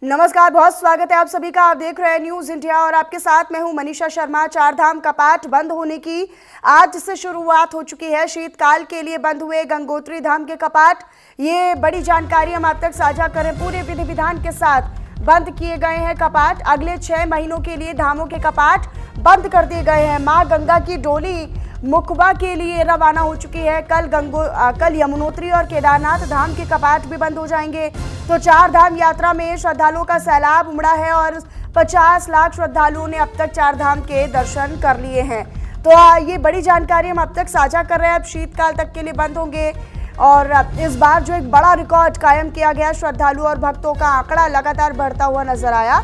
नमस्कार, बहुत स्वागत है आप सभी का। आप देख रहे हैं न्यूज इंडिया और आपके साथ मैं हूं मनीषा शर्मा। चार धाम कपाट बंद होने की आज से शुरुआत हो चुकी है। शीतकाल के लिए बंद हुए गंगोत्री धाम के कपाट, ये बड़ी जानकारी हम आप तक साझा करें। पूरे विधि विधान के साथ बंद किए गए हैं कपाट। अगले 6 महीनों के लिए धामों के कपाट बंद कर दिए गए हैं। मां गंगा की डोली मुखबा के लिए रवाना हो चुकी है। कल यमुनोत्री और केदारनाथ धाम के कपाट भी बंद हो जाएंगे। तो चार धाम यात्रा में श्रद्धालुओं का सैलाब उमड़ा है और 50 लाख श्रद्धालुओं ने अब तक चार धाम के दर्शन कर लिए हैं। तो ये बड़ी जानकारी हम अब तक साझा कर रहे हैं। अब शीतकाल तक के लिए बंद होंगे और इस बार जो एक बड़ा रिकॉर्ड कायम किया गया, श्रद्धालु और भक्तों का आंकड़ा लगातार बढ़ता हुआ नजर आया।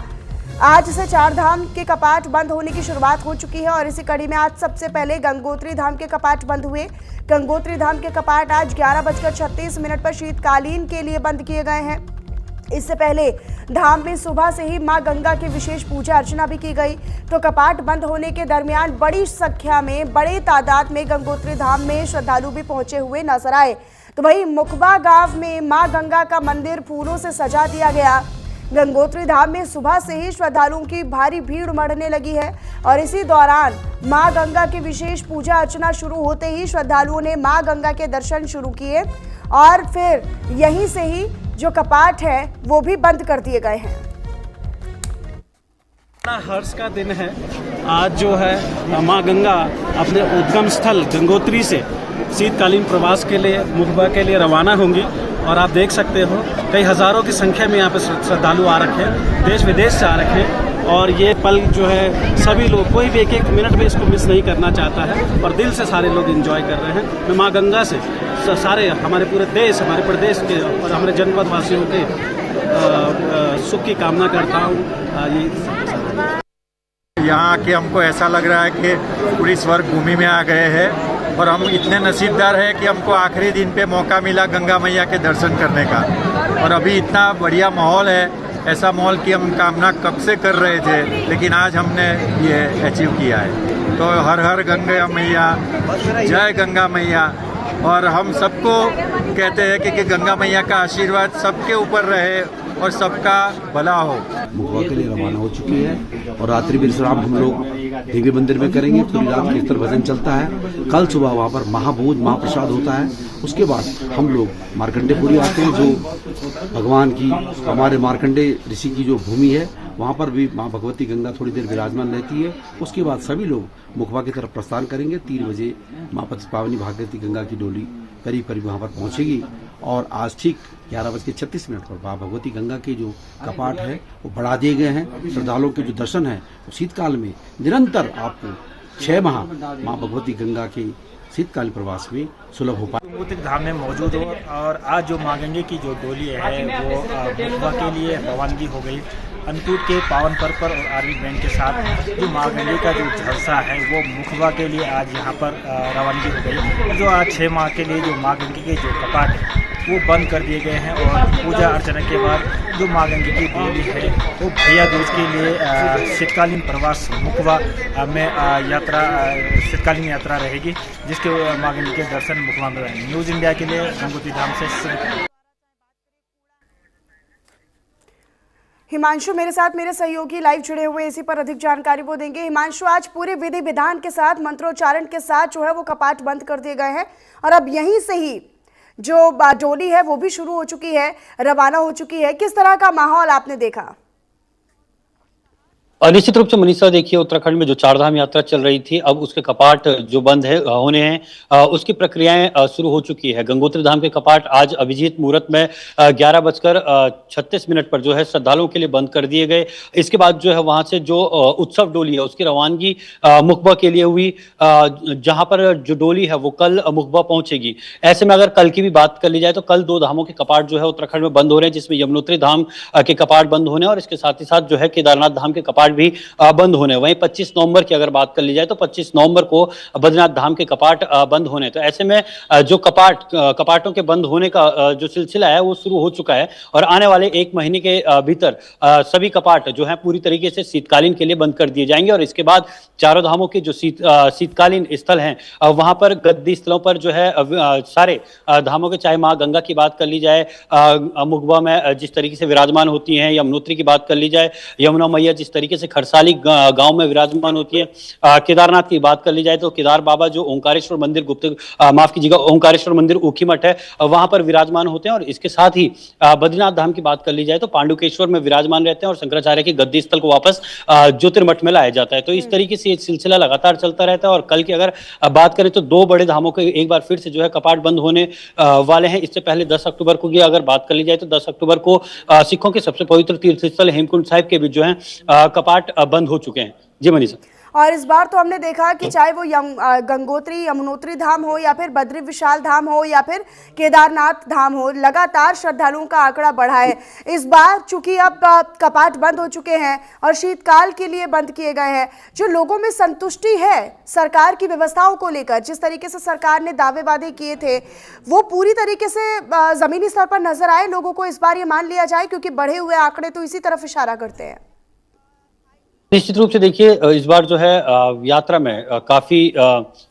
आज से चार धाम के कपाट बंद होने की शुरुआत हो चुकी है और इसी कड़ी में आज सबसे पहले गंगोत्री धाम के कपाट बंद हुए। गंगोत्री धाम के कपाट आज 11:36 पर शीतकालीन के लिए बंद किए गए हैं। इससे पहले धाम में सुबह से ही मां गंगा की विशेष पूजा अर्चना भी की गई। तो कपाट बंद होने के दरमियान बड़ी संख्या में, बड़े तादाद में गंगोत्री धाम में श्रद्धालु भी पहुंचे हुए नजर आए। तो वहीं मुखबा गांव में मां गंगा का मंदिर फूलों से सजा दिया गया। गंगोत्री धाम में सुबह से ही श्रद्धालुओं की भारी भीड़ उमड़ने लगी है और इसी दौरान मां गंगा की विशेष पूजा अर्चना शुरू होते ही श्रद्धालुओं ने मां गंगा के दर्शन शुरू किए और फिर यहीं से ही जो कपाट है वो भी बंद कर दिए गए हैं। हर्ष का दिन है आज, जो है मां गंगा अपने उद्गम स्थल गंगोत्री से शीतकालीन प्रवास के लिए मुखबा के लिए रवाना होंगी। और आप देख सकते हो कई हज़ारों की संख्या में यहाँ पे श्रद्धालु आ रखे हैं, देश विदेश से आ रखे हैं। और ये पल जो है सभी लोग, कोई भी एक मिनट में इसको मिस नहीं करना चाहता है और दिल से सारे लोग एंजॉय कर रहे हैं। मैं माँ गंगा से सारे हमारे पूरे देश, हमारे प्रदेश के और हमारे जनपद वासियों के सुख की कामना करता हूँ। यहाँ आके हमको ऐसा लग रहा है कि पूरी स्वर्ग भूमि में आ गए हैं और हम इतने नसीबदार हैं कि हमको आखिरी दिन पे मौका मिला गंगा मैया के दर्शन करने का। और अभी इतना बढ़िया माहौल है, ऐसा माहौल की हम कामना कब से कर रहे थे, लेकिन आज हमने ये अचीव किया है। तो हर हर गंगा मैया, जय गंगा मैया। और हम सबको कहते हैं कि गंगा मैया का आशीर्वाद सबके ऊपर रहे और सबका भला हो। मुखबा के लिए रवाना हो चुकी है और रात्रि विश्राम हम लोग देवी मंदिर में करेंगे। पूरी रात कीर्तन भजन चलता है। कल सुबह वहाँ पर महाभोज महाप्रसाद होता है। उसके बाद हम लोग मार्कंडेयपुरी आते हैं, जो भगवान की, हमारे मार्कंडेय ऋषि की जो भूमि है, वहाँ पर भी माँ भगवती गंगा थोड़ी देर विराजमान रहती है। उसके बाद सभी लोग मुखबा की तरफ प्रस्थान करेंगे। 3 बजे माँ पावनी भागीरथी गंगा की डोली करीब करीब वहाँ पर पहुँचेगी और आज ठीक 11:36 पर माँ भगवती गंगा के जो कपाट है वो बढ़ा दिए गए हैं। श्रद्धालुओं के जो दर्शन है वो शीतकाल में निरंतर आपको 6 माह माँ भगवती गंगा के शीतकालीन प्रवास में सुलभ हो पाए। गंगोत्री धाम में मौजूद हो और आज जो मां गंगा की जो डोली है वो मुखबा के लिए रवानगी हो गई। अन्नकूट के पावन पर्व पर और आर्मी बैंड के साथ जो मां गंगा का जो झलसा है वो मुखबा के लिए आज यहाँ पर रवानगी हो गई। जो आज 6 माह के लिए जो मां गंगा के जो कपाट है वो बंद कर दिए गए हैं और पूजा अर्चना के बाद जो मां गंगा की डोली है वो भैया दूज के लिए शीतकालीन प्रवास मुखबा में यात्रा, शीतकालीन यात्रा रहेगी, जिसके मां गंगा के दर्शन मुखबा में रहेंगे। न्यूज इंडिया के लिए गंगोत्री धाम से हिमांशु मेरे साथ, मेरे सहयोगी लाइव जुड़े हुए, इसी पर अधिक जानकारी वो देंगे। हिमांशु, आज पूरे विधि विधान के साथ, मंत्रोच्चारण के साथ जो है वो कपाट बंद कर दिए गए हैं और अब यहीं से ही जो डोली है वो भी शुरू हो चुकी है, रवाना हो चुकी है। किस तरह का माहौल आपने देखा? निश्चित रूप से मनीषा, देखिए उत्तराखंड में जो चारधाम यात्रा चल रही थी, अब उसके कपाट जो बंद है होने हैं, उसकी प्रक्रियाएं शुरू हो चुकी है। गंगोत्री धाम के कपाट आज अभिजीत मुहूर्त में 11:36 पर जो है श्रद्धालुओं के लिए बंद कर दिए गए। इसके बाद जो है वहां से जो उत्सव डोली है उसकी रवानगी मुखबा के लिए हुई, जहां पर जो डोली है वो कल मुखबा पहुंचेगी। ऐसे में अगर कल की भी बात कर ली जाए तो कल 2 धामों के कपाट जो है उत्तराखंड में बंद हो रहे हैं, जिसमें यमुनोत्री धाम के कपाट बंद होने और इसके साथ ही साथ जो है केदारनाथ धाम के कपाट कपाट भी बंद होने। वहीं 25 नवंबर की अगर बात कर ली जाए तो 25 नवंबर को बद्रीनाथ धाम के कपाट बंद होने। तो ऐसे में जो कपाटों के बंद होने का जो सिलसिला है वो शुरू हो चुका है और आने वाले एक महीने के भीतर सभी कपाट जो है पूरी तरीके से शीतकालीन के लिए बंद कर दिए जाएंगे और इसके बाद चारों धामों के जो शीतकालीन स्थल हैं वहां पर गद्दी स्थलों पर जो है सारे धामों के, चाहे माँ गंगा की बात कर ली जाए, मुखबा में जिस तरीके से विराजमान होती हैं, यमुनोत्री की बात कर ली जाए, यमुना मैया जिस तरीके से खरसाली गांव में विराजमान होती है, केदारनाथ की बात कर ली जाए तो केदार बाबा जो ओंकारेश्वर मंदिर माफ कीजिएगा ओंकारेश्वर मंदिर ऊखीमठ है वहां पर विराजमान होते हैं और इसके साथ ही बद्रीनाथ धाम की बात कर ली जाए तो पांडुकेश्वर में विराजमान रहते हैं और शंकराचार्य के गद्दी स्थल को वापस ज्योतिर्मठ में लाया जाता है। तो इस तरीके से ये सिलसिला लगातार चलता रहता है और कल की अगर बात करें तो 2 बड़े धामों के एक बार फिर से जो है कपाट बंद होने वाले हैं। इससे पहले 10 अक्टूबर को की अगर बात कर ली जाए तो 10 अक्टूबर को सिखों के सबसे पवित्र तीर्थ स्थल हेमकुंड साहिब के भी जो है कपाट बंद हो चुके हैं। जी मनीषा। और इस बार तो हमने देखा कि चाहे वो गंगोत्री यमुनोत्री धाम हो या फिर बद्री विशाल धाम हो या फिर केदारनाथ धाम हो, लगातार श्रद्धालुओं का आंकड़ा बढ़ा है। इस बार चूंकि अब कपाट बंद हो चुके हैं और शीतकाल के लिए बंद किए गए हैं, जो लोगों में संतुष्टि है सरकार की व्यवस्थाओं को लेकर, जिस तरीके से सरकार ने दावे वादे किए थे वो पूरी तरीके से जमीनी स्तर पर नजर आए लोगों को, इस बार ये मान लिया जाए क्योंकि बढ़े हुए आंकड़े तो इसी तरफ इशारा करते हैं। निश्चित रूप से देखिए इस बार जो है यात्रा में काफी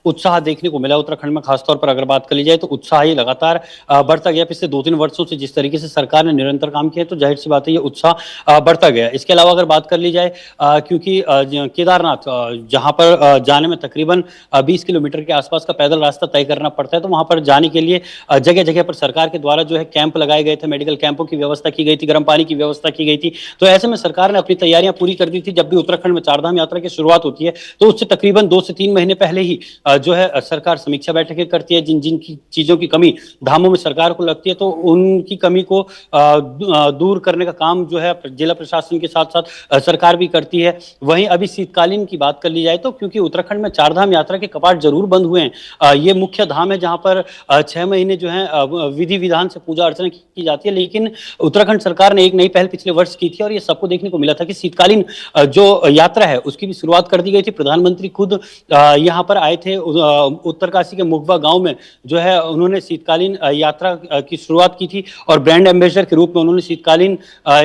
उत्साह देखने को मिला उत्तराखंड में। खासतौर पर अगर बात कर ली जाए तो उत्साह ही लगातार बढ़ता गया। पिछले 2-3 वर्षों से जिस तरीके से सरकार ने निरंतर काम किया तो जाहिर सी बात है ये उत्साह बढ़ता गया। इसके अलावा अगर बात कर ली जाए क्योंकि केदारनाथ जहां पर जाने में तकरीबन 20 किलोमीटर के आसपास का पैदल रास्ता तय करना पड़ता है तो वहां पर जाने के लिए जगह जगह पर सरकार के द्वारा जो है कैंप लगाए गए थे, मेडिकल कैंपों की व्यवस्था की गई थी, गर्म पानी की व्यवस्था की गई थी। तो ऐसे में सरकार ने अपनी तैयारियां पूरी कर दी थी। जब भी उत्तराखंड में चारधाम यात्रा की शुरुआत होती है तो उससे तकरीबन 2 से 3 महीने पहले ही जो है सरकार समीक्षा बैठकें करती है। जिन जिन की चीजों की कमी धामों में सरकार को लगती है तो उनकी कमी को दूर करने का काम जो है जिला प्रशासन के साथ साथ सरकार भी करती है। वहीं अभी शीतकालीन की बात कर ली जाए तो क्योंकि उत्तराखंड में चारधाम यात्रा के कपाट जरूर बंद हुए हैं, ये मुख्य धाम है जहां पर 6 महीने जो है विधि विधान से पूजा अर्चना की जाती है, लेकिन उत्तराखंड सरकार ने एक नई पहल पिछले वर्ष की थी और ये सबको देखने को मिला था कि शीतकालीन जो यात्रा है उसकी भी शुरुआत कर दी गई थी। प्रधानमंत्री खुद यहाँ पर आए थे उत्तरकाशी के मुखबा गांव में जो है उन्होंने शीतकालीन यात्रा की शुरुआत की थी और ब्रांड एम्बेसडर के रूप में उन्होंने शीतकालीन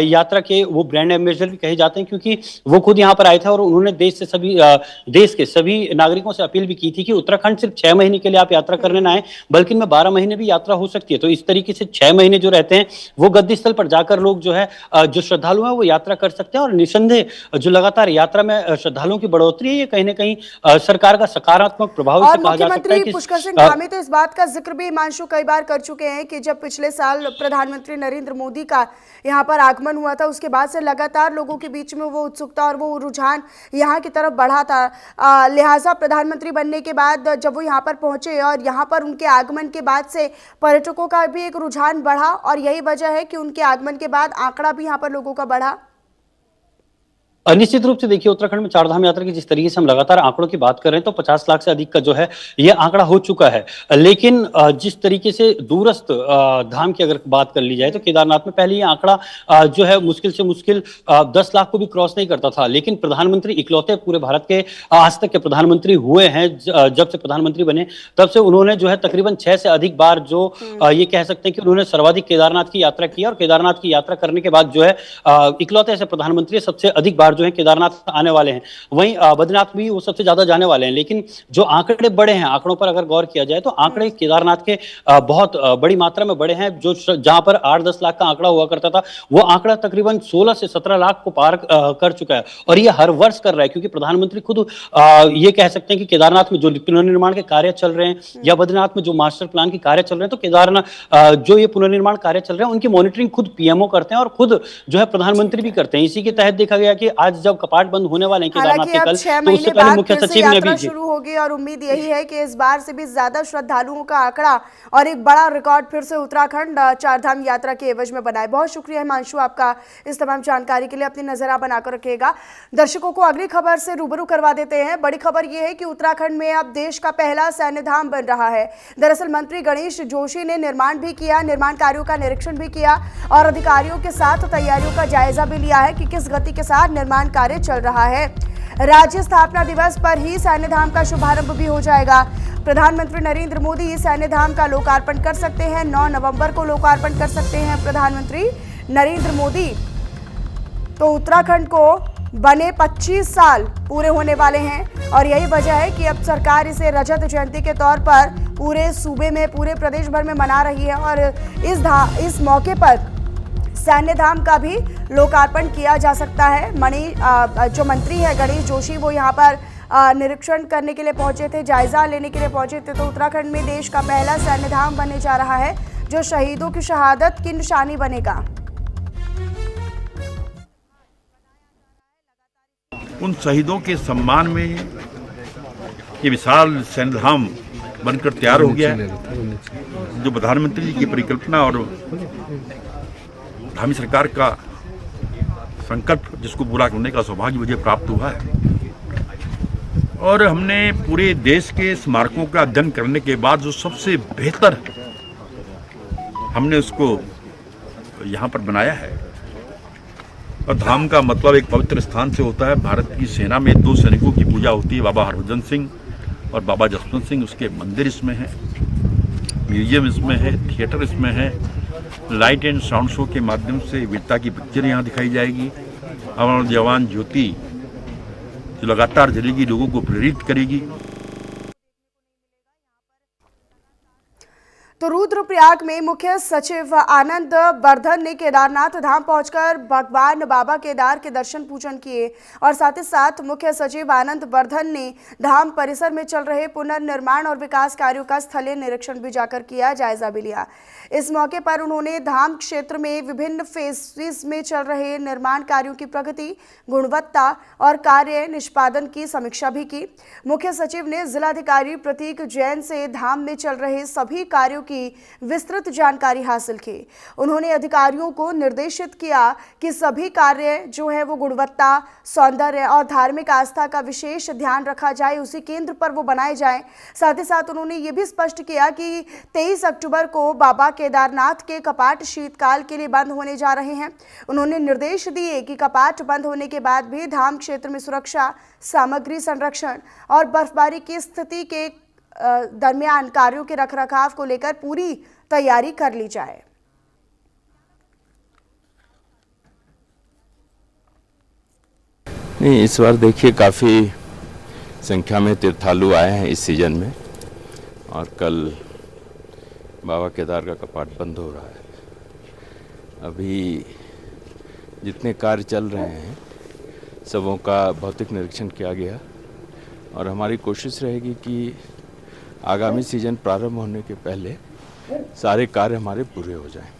यात्रा के वो ब्रांड एम्बेसडर भी कहे जाते हैं क्योंकि वो खुद यहाँ पर आए थे और उन्होंने देश के सभी नागरिकों से अपील भी की थी कि उत्तराखंड सिर्फ 6 महीने के लिए आप यात्रा करने ना आए बल्कि में 12 महीने भी यात्रा हो सकती है। तो इस तरीके से 6 महीने जो रहते हैं वो गद्दी स्थल पर जाकर लोग जो है जो श्रद्धालु हैं वो यात्रा कर सकते हैं और निसंदेह जो लगातार यात्रा में श्रद्धालुओं की बढ़ोतरी है ये कहीं ना कहीं सरकार का सकारात्मक प्रभाव से कहा जा सकता है कि पुष्कर सिंह धामी तो इस बात का जिक्र भी हिमांशु कई बार कर चुके हैं कि जब पिछले साल प्रधानमंत्री नरेंद्र मोदी का यहाँ पर आगमन हुआ था उसके बाद से लगातार लोगों के बीच में वो उत्सुकता और वो रुझान यहाँ की तरफ बढ़ा था। लिहाजा प्रधानमंत्री बनने के बाद जब वो यहाँ पर पहुंचे और यहाँ पर उनके आगमन के बाद से पर्यटकों का भी एक रुझान बढ़ा और यही वजह है कि उनके आगमन के बाद आंकड़ा भी यहाँ पर लोगों का बढ़ा। निश्चित रूप से देखिए उत्तराखंड में चारधाम यात्रा की जिस तरीके से हम लगातार आंकड़ों की बात कर रहे हैं तो 50 लाख से अधिक का जो है ये आंकड़ा हो चुका है। लेकिन जिस तरीके से दूरस्थ धाम की अगर बात कर ली जाए तो केदारनाथ में पहले ये आंकड़ा जो है मुश्किल से मुश्किल 10 लाख को भी क्रॉस नहीं करता था। लेकिन प्रधानमंत्री इकलौते पूरे भारत के आज तक के प्रधानमंत्री हुए हैं, जब से प्रधानमंत्री बने तब से उन्होंने जो है तकरीबन 6 से अधिक बार जो ये कह सकते हैं कि उन्होंने सर्वाधिक केदारनाथ की यात्रा की और केदारनाथ की यात्रा करने के बाद जो है इकलौते ऐसे प्रधानमंत्री सबसे अधिक बार जो है केदारनाथ आने वाले हैं। वहीं बद्रीनाथ भी वो सबसे ज्यादा जाने वाले हैं। लेकिन जो आंकड़े बड़े हैं, आंकड़ों पर अगर गौर किया जाए तो आंकड़े केदारनाथ के बहुत बड़ी मात्रा में बड़े हैं। जो जहां पर 8-10 लाख का आंकड़ा हुआ करता था वो आंकड़ा तकरीबन 16 से 17 लाख को पार कर चुका है और ये हर वर्ष कर रहा है क्योंकि प्रधानमंत्री खुद ये कह सकते हैं कि केदारनाथ में जो पुनर्निर्माण के कार्य चल रहे हैं या बद्रीनाथ में जो मास्टर प्लान के कार्य चल रहे हैं तो केदारनाथ जो ये पुनर्निर्माण कार्य चल रहे हैं उनकी मॉनिटरिंग खुद पीएमओ करते हैं और खुद जो है प्रधानमंत्री भी करते हैं। इसी के तहत देखा गया कि आज जब कपाट बंद होने वाले हैं केदारनाथ के कल तो उससे पहले मुख्य सचिव ने भी शुरू होगी और उम्मीद यही है कि इस बार से भी ज्यादा श्रद्धालुओं का आंकड़ा और एक बड़ा रिकॉर्ड फिर से उत्तराखंड चारधाम यात्रा के एवज में बनाए। बहुत शुक्रिया हिमांशु आपका इस तमाम जानकारी के लिए। अपनी नजर आप बनाकर रखिएगा। दर्शकों को अगली खबर से रूबरू करवा देते हैं। बड़ी खबर यह है कि उत्तराखंड में अब देश का पहला सैन्य धाम बन रहा है। दरअसल मंत्री गणेश जोशी ने निर्माण भी किया, निर्माण कार्यों का निरीक्षण भी किया और अधिकारियों के साथ तैयारियों का जायजा भी लिया है कि किस गति के साथ निर्माण निर्माण कार्य चल रहा है। राज्य स्थापना दिवस पर ही सैन्य धाम का शुभारंभ भी हो जाएगा। प्रधानमंत्री नरेंद्र मोदी सैन्य धाम का लोकार्पण कर सकते हैं। 9 नवंबर को लोकार्पण कर सकते हैं प्रधानमंत्री नरेंद्र मोदी। तो उत्तराखंड को बने 25 साल पूरे होने वाले हैं और यही वजह है कि अब सरकार इसे रजत जयंती के तौर पर पूरे सूबे में, पूरे प्रदेश भर में मना रही है और इस मौके पर सैन्य धाम का भी लोकार्पण किया जा सकता है। जो मंत्री है गणेश जोशी, वो यहाँ पर निरीक्षण करने के लिए पहुंचे थे, जायजा लेने के लिए पहुंचे थे। तो उत्तराखंड में देश का पहला सैन्य धाम बनने जा रहा है जो शहीदों की शहादत की निशानी बनेगा। उन शहीदों के सम्मान में ये विशाल सैन्य धाम बनकर तैयार हो गया है, जो प्रधानमंत्री जी की परिकल्पना और धामी सरकार का संकल्प, जिसको पूरा करने का सौभाग्य मुझे प्राप्त हुआ है। और हमने पूरे देश के स्मारकों का अध्ययन करने के बाद जो सबसे बेहतर हमने उसको यहाँ पर बनाया है। और धाम का मतलब एक पवित्र स्थान से होता है। भारत की सेना में 2 सैनिकों की पूजा होती है, बाबा हरभजन सिंह और बाबा जसवंत सिंह। उसके मंदिर इसमें है, म्यूजियम इसमें है, थिएटर इसमें है। लाइट एंड साउंड शो के माध्यम से वीरता की पिक्चर यहाँ दिखाई जाएगी। अमर जवान ज्योति जो लगातार जलेगी, लोगों को प्रेरित करेगी। तो रुद्रप्रयाग में मुख्य सचिव आनंद वर्धन ने केदारनाथ धाम पहुंचकर भगवान बाबा केदार के दर्शन पूजन किए और साथ ही साथ मुख्य सचिव आनंद वर्धन ने धाम परिसर में चल रहे पुनर्निर्माण और विकास कार्यों का स्थलीय निरीक्षण भी जाकर किया, जायजा भी लिया। इस मौके पर उन्होंने धाम क्षेत्र में विभिन्न फेजेस में चल रहे निर्माण कार्यों की प्रगति, गुणवत्ता और कार्य निष्पादन की समीक्षा भी की। मुख्य सचिव ने जिलाधिकारी प्रतीक जैन से धाम में चल रहे सभी कार्यों की विस्तृत जानकारी हासिल की। उन्होंने अधिकारियों को निर्देशित किया कि सभी कार्य जो है वो गुणवत्ता, सौंदर्य और धार्मिक आस्था का विशेष ध्यान रखा जाए, उसी केंद्र पर वो बनाए जाए। साथ ही साथ उन्होंने ये भी स्पष्ट किया कि 23 अक्टूबर को बाबा केदारनाथ के कपाट शीतकाल के लिए बंद होने जा रहे हैं। उन्होंने निर्देश दिए कि कपाट बंद होने के बाद भी धाम क्षेत्र में सुरक्षा, सामग्री संरक्षण और बर्फबारी की स्थिति के दरमियान कार्यों के रखरखाव को लेकर पूरी तैयारी कर ली जाए। नहीं, इस बार देखिए काफ़ी संख्या में तीर्थालु आए हैं इस सीजन में और कल बाबा केदार का कपाट बंद हो रहा है। अभी जितने कार्य चल रहे हैं सबों का भौतिक निरीक्षण किया गया और हमारी कोशिश रहेगी कि आगामी सीजन प्रारंभ होने के पहले सारे कार्य हमारे पूरे हो जाएं।